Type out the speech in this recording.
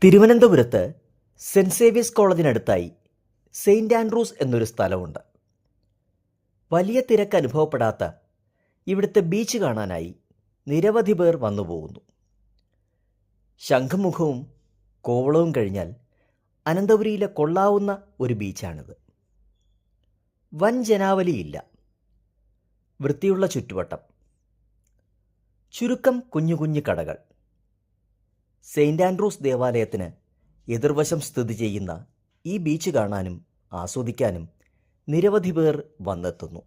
തിരുവനന്തപുരത്ത് cent Xavier's കോളേജിനടുത്തായി saint Andrews എന്നൊരു സ്ഥലമുണ്ട്. വലിയ തിരക്ക് അനുഭവപ്പെടാത്ത ഇവിടുത്തെ ബീച്ച് കാണാനായി നിരവധി പേർ വന്നുപോകുന്നു. ശംഖുമുഖവും കോവളവും കഴിഞ്ഞാൽ അനന്തപുരിയിലെ കൊള്ളാവുന്ന ഒരു ബീച്ചാണിത്. വൻ ജനാവലിയില്ല, വൃത്തിയുള്ള ചുറ്റുവട്ടം, ചുരുക്കം കുഞ്ഞു കുഞ്ഞു കടകൾ. സെയിൻറ് ആൻഡ്രൂസ് ദേവാലയത്തിന് എതിർവശം സ്ഥിതി ചെയ്യുന്ന ഈ ബീച്ച് കാണാനും ആസ്വദിക്കാനും നിരവധി പേർ വന്നെത്തുന്നു.